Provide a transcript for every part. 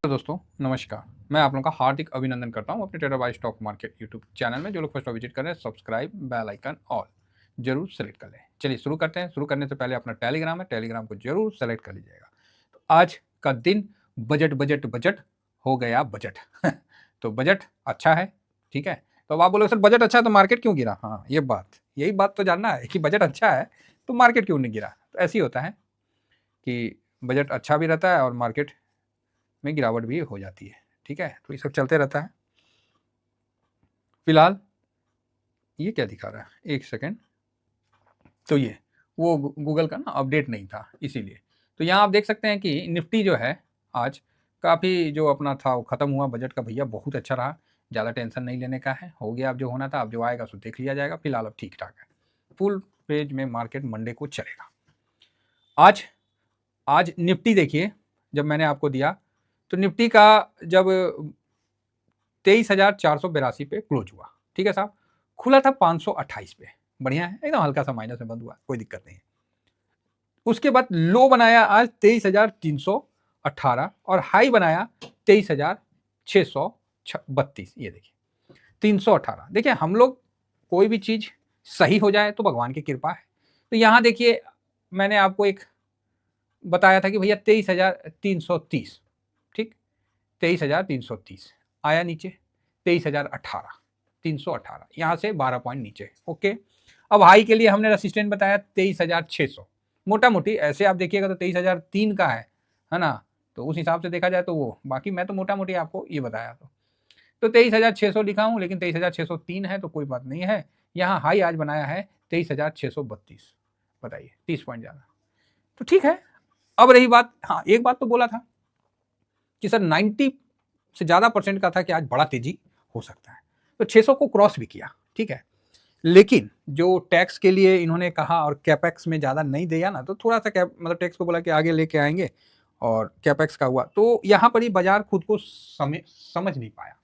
तो दोस्तों नमस्कार। मैं आप लोगों का हार्दिक अभिनंदन करता हूं अपने trader by stock market YouTube channel में। जो लोग फर्स्ट विजिट कर रहे हैं सब्सक्राइब बेल आइकन ऑल जरूर सेलेक्ट कर लें। चलिए शुरू करते हैं। शुरू करने से पहले अपना टेलीग्राम है, टेलीग्राम को जरूर सेलेक्ट कर लीजिएगा। तो आज का दिन बजट बजट बजट हो गया बजट तो बजट अच्छा है, ठीक है। तो अब आप बोलोगे सर बजट अच्छा है तो मार्केट क्यों गिरा। हाँ, यही बात तो जानना है कि बजट अच्छा है तो मार्केट क्यों नहीं गिरा। तो ऐसे ही होता है कि बजट अच्छा भी रहता है और मार्केट में गिरावट भी हो जाती है, ठीक है। तो ये सब चलते रहता है। फिलहाल ये क्या दिखा रहा है, एक सेकेंड। तो ये वो गूगल का ना अपडेट नहीं था इसीलिए। तो यहाँ आप देख सकते हैं कि निफ्टी जो है आज काफ़ी जो अपना था वो ख़त्म हुआ बजट का। भैया बहुत अच्छा रहा, ज़्यादा टेंशन नहीं लेने का है। हो गया अब जो होना था, अब जो आएगा सो देख लिया जाएगा। फिलहाल अब ठीक ठाक है। फुल पेज में मार्केट मंडे को चलेगा। आज आज निफ्टी देखिए, जब मैंने आपको दिया तो निफ्टी का जब 23,482 पे क्लोज हुआ, ठीक है साहब। खुला था 528 पे, बढ़िया है, एकदम हल्का सा माइनस में बंद हुआ, कोई दिक्कत नहीं है। उसके बाद लो बनाया आज 23,318 और हाई बनाया 23,632। ये देखिए 318। देखिए हम लोग कोई भी चीज सही हो जाए तो भगवान की कृपा है। तो यहां देखिए मैंने आपको एक बताया था कि भैया 23,330, ठीक, 23,330 आया नीचे 23,018, 318, यहाँ से 12 पॉइंट नीचे। ओके, अब हाई के लिए हमने रेसिस्टेंट बताया 23,600। मोटा मोटी ऐसे आप देखिएगा तो 23,003 का है ना। तो उस हिसाब से देखा जाए तो वो, बाकी मैं तो मोटा मोटी आपको ये बताया। तो 23,600 लिखा हूँ, लेकिन 23,603 है तो कोई बात नहीं है। यहाँ हाई आज बनाया है 23,632, बताइए 30 पॉइंट ज़्यादा, तो ठीक है। अब रही बात, हाँ एक बात तो बोला था कि सर 90 से ज़्यादा परसेंट का था कि आज बड़ा तेजी हो सकता है। तो 600 को क्रॉस भी किया, ठीक है। लेकिन जो टैक्स के लिए इन्होंने कहा और कैपेक्स में ज़्यादा नहीं दिया ना, तो थोड़ा सा मतलब टैक्स को बोला कि आगे लेके आएंगे और कैपेक्स का हुआ, तो यहाँ पर ही बाजार खुद को समझ नहीं पाया।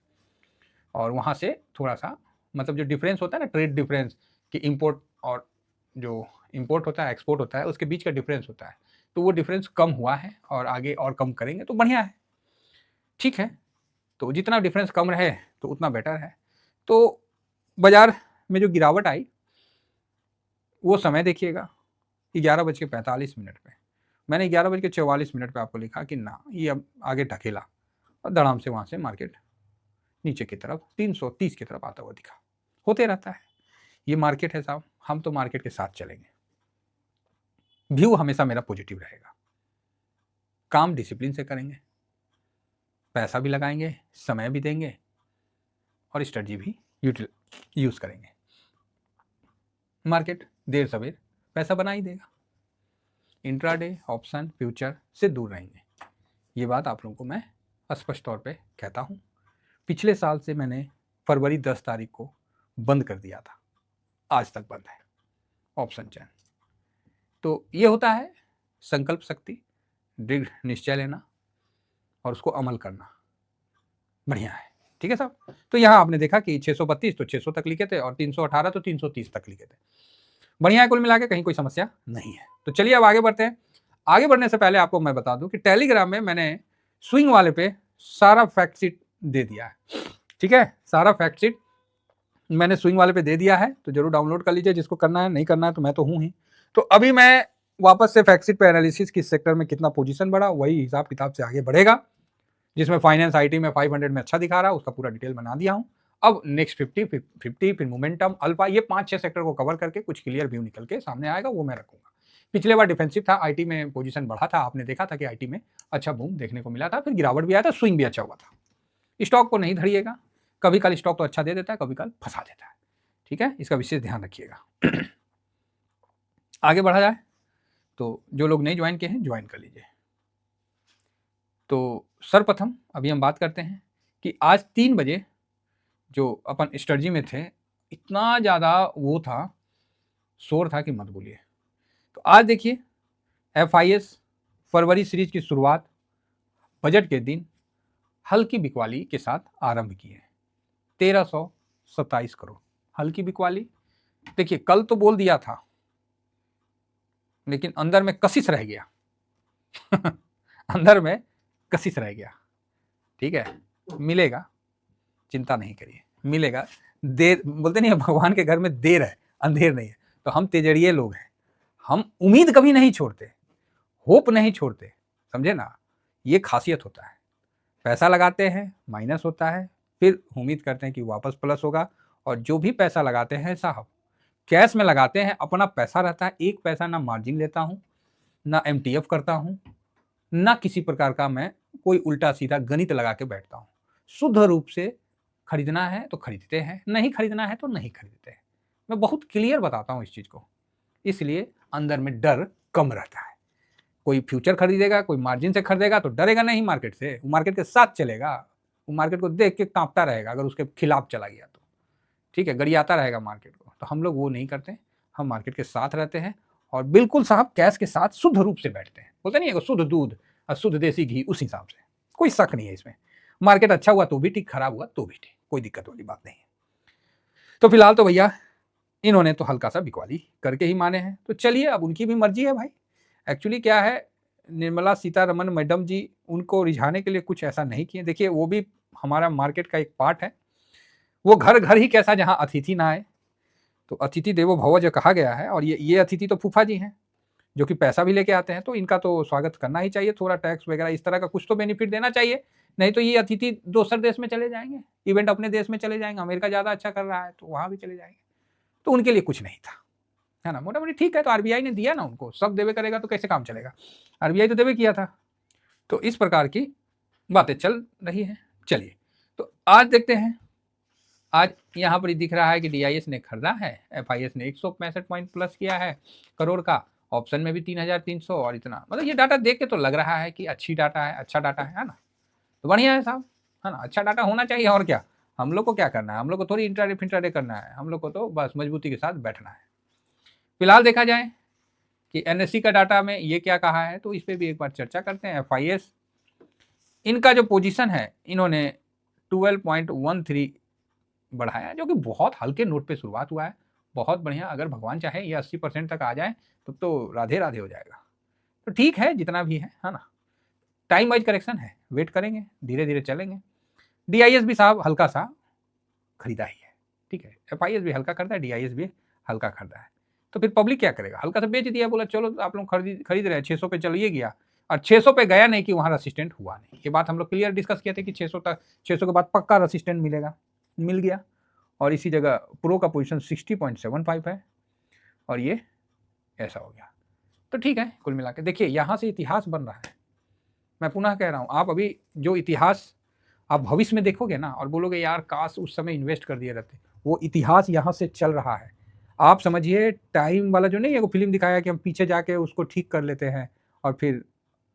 और वहाँ से थोड़ा सा मतलब जो डिफरेंस होता है ना, ट्रेड डिफरेंस, कि इंपोर्ट और जो इंपोर्ट होता है एक्सपोर्ट होता है उसके बीच का डिफरेंस होता है, तो वो डिफरेंस कम हुआ है और आगे और कम करेंगे तो बढ़िया है, ठीक है। तो जितना डिफरेंस कम रहे तो उतना बेटर है। तो बाजार में जो गिरावट आई वो समय देखिएगा 11:45 पे। मैंने 11:44 पे आपको लिखा कि ना ये अब आगे ढकेला और धड़ाम से वहाँ से मार्केट नीचे की तरफ 330 की तरफ आता हुआ दिखा। होते रहता है, ये मार्केट है साहब, हम तो मार्केट के साथ चलेंगे। व्यू हमेशा मेरा पॉजिटिव रहेगा। काम डिसिप्लिन से करेंगे, पैसा भी लगाएंगे, समय भी देंगे और स्ट्रेटजी भी यूज करेंगे। मार्केट देर सवेर पैसा बना ही देगा। इंट्राडे ऑप्शन फ्यूचर से दूर रहेंगे, ये बात आप लोगों को मैं स्पष्ट तौर पे कहता हूँ। पिछले साल से मैंने फरवरी 10 तारीख को बंद कर दिया था, आज तक बंद है ऑप्शन चैन। तो ये होता है संकल्प शक्ति, दृढ़ निश्चय लेना और उसको अमल करना, बढ़िया है, ठीक है साहब। तो यहाँ आपने देखा कि 632 तो 600 तक लिखे थे और 318 तो 330 तक लिखे थे, बढ़िया है। कुल मिला के कहीं कोई समस्या नहीं है। तो चलिए अब आगे बढ़ते हैं। आगे बढ़ने से पहले आपको मैं बता दूं कि टेलीग्राम में मैंने स्विंग वाले पे सारा फैक्ट शीट दे दिया है, ठीक है। सारा फैक्ट शीट मैंने स्विंग वाले पे दे दिया है, तो जरूर डाउनलोड कर लीजिए जिसको करना है। नहीं करना है तो मैं तो हूं ही। तो अभी मैं वापस से फैक्ट शीट पे एनालिसिस किस सेक्टर में कितना पोजीशन बढ़ा वही हिसाब किताब से आगे बढ़ेगा, जिसमें फाइनेंस आईटी में 500 में अच्छा दिखा रहा है उसका पूरा डिटेल बना दिया हूं। अब नेक्स्ट 50 फिर मोमेंटम अल्फा, ये 5-6 सेक्टर को कवर करके कुछ क्लियर व्यू निकल के सामने आएगा, वो मैं रखूंगा। पिछले बार डिफेंसिव था, आईटी में पोजीशन बढ़ा था, आपने देखा था कि आईटी में अच्छा बूम देखने को मिला था, फिर गिरावट भी आया था, स्विंग भी अच्छा हुआ था। स्टॉक को नहीं धरिएगा, कभी कल स्टॉक तो अच्छा दे देता है, कभी कल फंसा देता है, ठीक है, इसका विशेष ध्यान रखिएगा। आगे बढ़ा जाए तो जो लोग नहीं ज्वाइन किए हैं ज्वाइन कर लीजिए। तो सर्वप्रथम अभी हम बात करते हैं कि आज 3 बजे जो अपन स्ट्रेटजी में थे, इतना ज़्यादा वो था, शोर था कि मत बोलिए। तो आज देखिए FIS फरवरी सीरीज की शुरुआत बजट के दिन हल्की बिकवाली के साथ आरंभ की है, 1327 करोड़ हल्की बिकवाली। देखिए कल तो बोल दिया था लेकिन अंदर में कशिश रह गया अंदर में कशिश रह गया। ठीक है, मिलेगा, चिंता नहीं करिए, मिलेगा। देर बोलते नहीं है भगवान के घर में देर है, अंधेर नहीं है। तो हम तेजड़िए लोग हैं, हम उम्मीद कभी नहीं छोड़ते, होप नहीं छोड़ते, समझे ना। ये खासियत होता है। पैसा लगाते हैं, माइनस होता है, फिर उम्मीद करते हैं कि वापस प्लस होगा। और जो भी पैसा लगाते हैं साहब, कैश में लगाते हैं, अपना पैसा रहता है, एक पैसा ना मार्जिन लेता हूँ, ना MTF करता हूँ, ना किसी प्रकार का मैं कोई उल्टा सीधा गणित लगा के बैठता हूँ। शुद्ध रूप से खरीदना है तो खरीदते हैं, नहीं खरीदना है तो नहीं खरीदते हैं। मैं बहुत क्लियर बताता हूँ इस चीज़ को, इसलिए अंदर में डर कम रहता है। कोई फ्यूचर खरीदेगा, कोई मार्जिन से खरीदेगा तो डरेगा नहीं मार्केट से, वो मार्केट के साथ चलेगा, वो मार्केट को देख के कांपता रहेगा अगर उसके खिलाफ चला गया तो, ठीक है, गरियाता रहेगा मार्केट को। तो हम लोग वो नहीं करते, हम मार्केट के साथ रहते हैं और बिल्कुल साहब कैश के साथ शुद्ध रूप से बैठते हैं। बोलते नहीं है शुद्ध दूध और शुद्ध देसी घी, उस हिसाब से कोई शक नहीं है इसमें। मार्केट अच्छा हुआ तो भी ठीक, खराब हुआ तो भी ठीक, कोई दिक्कत वाली बात नहीं है। तो फिलहाल तो भैया इन्होंने तो हल्का सा बिकवाली करके ही माने हैं, तो चलिए अब उनकी भी मर्जी है भाई। एक्चुअली क्या है, निर्मला सीतारमण मैडम जी उनको रिझाने के लिए कुछ ऐसा नहीं किए। देखिए वो भी हमारा मार्केट का एक पार्ट है, वो घर घर ही कैसा जहाँ अतिथि ना आए। तो अतिथि देवो भव जो कहा गया है, और ये अतिथि तो फूफा जी हैं जो कि पैसा भी लेके आते हैं, तो इनका तो स्वागत करना ही चाहिए, थोड़ा टैक्स वगैरह इस तरह का कुछ तो बेनिफिट देना चाहिए। नहीं तो ये अतिथि दूसरे देश में चले जाएंगे, इवेंट अपने देश में चले जाएंगे, अमेरिका ज़्यादा अच्छा कर रहा है तो वहाँ भी चले जाएंगे। तो उनके लिए कुछ नहीं था, है ना, मोटा मोटी ठीक है। तो RBI ने दिया ना उनको, सब देवे करेगा तो कैसे काम चलेगा, RBI तो देवे किया था। तो इस प्रकार की बातें चल रही हैं। चलिए तो आज देखते हैं, आज यहाँ पर दिख रहा है कि DIS ने खरीदा है, FIS ने 165 पॉइंट प्लस किया है करोड़ का, ऑप्शन में भी 3300 और इतना, मतलब ये डाटा देख के तो लग रहा है कि अच्छी डाटा है, अच्छा डाटा है ना। तो बढ़िया है साहब, है ना, अच्छा डाटा होना चाहिए। और क्या, हम लोग को क्या करना है, हम लोग को थोड़ी इंट्राडे फिंट्राडे करना है, हम लोग को तो बस मजबूती के साथ बैठना है। फिलहाल देखा जाए कि NSE का डाटा में ये क्या कहा है, तो इस पर भी एक बार चर्चा करते हैं। FIS इनका जो पोजीशन है, इन्होंने 12.13 बढ़ाया, जो कि बहुत हल्के नोट पे शुरुआत हुआ है। बहुत बढ़िया, अगर भगवान चाहे ये 80% तक आ जाए तो राधे राधे हो जाएगा। तो ठीक है जितना भी है ना, टाइम वाइज करेक्शन है, वेट करेंगे, धीरे धीरे चलेंगे। DIS भी साहब हल्का सा खरीदा ही है, ठीक है, FIS भी हल्का करता है, DIS भी हल्का खरीदा है। तो फिर पब्लिक क्या करेगा, हल्का सा बेच दिया, बोला चलो आप लोग खरीद रहे हैं, 600 पे चलिए गया, और 600 पे गया नहीं कि वहाँ रसिस्टेंट हुआ नहीं। ये बात हम लोग क्लियर डिस्कस किए थे कि 600 तक, 600 के बाद पक्का रसिस्टेंट मिलेगा, मिल गया। और इसी जगह प्रो का पोजीशन 60.75 है और ये ऐसा हो गया। तो ठीक है, कुल मिला के देखिए यहाँ से इतिहास बन रहा है। मैं पुनः कह रहा हूँ, आप अभी जो इतिहास आप भविष्य में देखोगे ना और बोलोगे यार काश उस समय इन्वेस्ट कर दिए रहते, वो इतिहास यहाँ से चल रहा है। आप समझिए टाइम वाला जो नहीं है, वो फिल्म दिखाया कि हम पीछे जाके उसको ठीक कर लेते हैं और फिर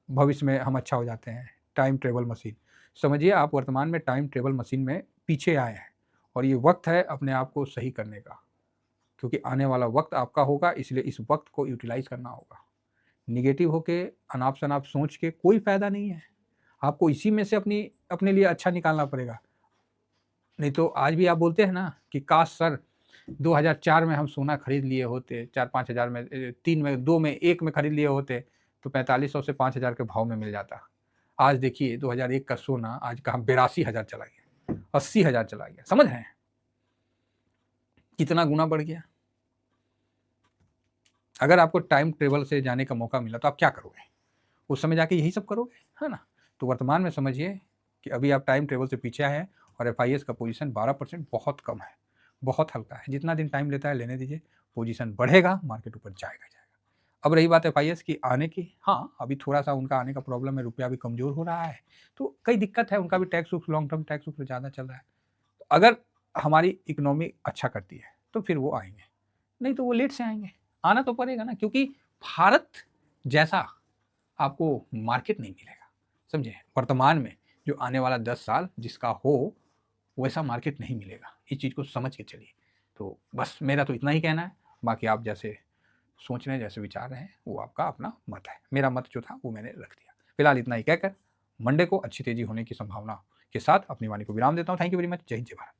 भविष्य में हम अच्छा हो जाते हैं, टाइम ट्रेवल मशीन। समझिए आप वर्तमान में टाइम ट्रेवल मशीन में पीछे आए हैं और ये वक्त है अपने आप को सही करने का, क्योंकि आने वाला वक्त आपका होगा, इसलिए इस वक्त को यूटिलाइज करना होगा। निगेटिव होके अनाप शनाप सोच के कोई फायदा नहीं है, आपको इसी में से अपने लिए अच्छा निकालना पड़ेगा। नहीं तो आज भी आप बोलते हैं ना कि काश सर 2004 में हम सोना खरीद लिए होते, 4-5 हज़ार में, 3 में, 2 में, 1 में खरीद लिए होते तो 4500 से 5000 के भाव में मिल जाता। आज देखिए 2001 का सोना आज कहाँ 82,000 चला गया, 80,000 चला गया, समझ रहे हैं कितना गुना बढ़ गया। अगर आपको टाइम ट्रेवल से जाने का मौका मिला तो आप क्या करोगे, उस समय जाके यही सब करोगे, है ना। तो वर्तमान में समझिए कि अभी आप टाइम ट्रेवल से पीछे हैं और FIS का पोजीशन 12% बहुत कम है, बहुत हल्का है। जितना दिन टाइम लेता है लेने दीजिए, पोजीशन बढ़ेगा, मार्केट ऊपर जाएगा। अब रही बात FIS की आने की, हाँ अभी थोड़ा सा उनका आने का प्रॉब्लम है, रुपया भी कमज़ोर हो रहा है, तो कई दिक्कत है, उनका भी tax wax long term tax wax ज़्यादा चल रहा है। तो अगर हमारी इकोनॉमी अच्छा करती है तो फिर वो आएंगे, नहीं तो वो लेट से आएंगे। आना तो पड़ेगा ना, क्योंकि भारत जैसा आपको मार्केट नहीं मिलेगा, समझे। वर्तमान में जो आने वाला 10 साल जिसका हो वैसा मार्केट नहीं मिलेगा, इस चीज़ को समझ के चलिए। तो बस मेरा तो इतना ही कहना है, बाकी आप जैसे सोच रहे हैं, जैसे विचार रहे हैं, वो आपका अपना मत है। मेरा मत जो था वो मैंने रख दिया। फिलहाल इतना ही कहकर मंडे को अच्छी तेजी होने की संभावना के साथ अपनी वाणी को विराम देता हूँ। Thank you very much. जय हिंद, जय भारत।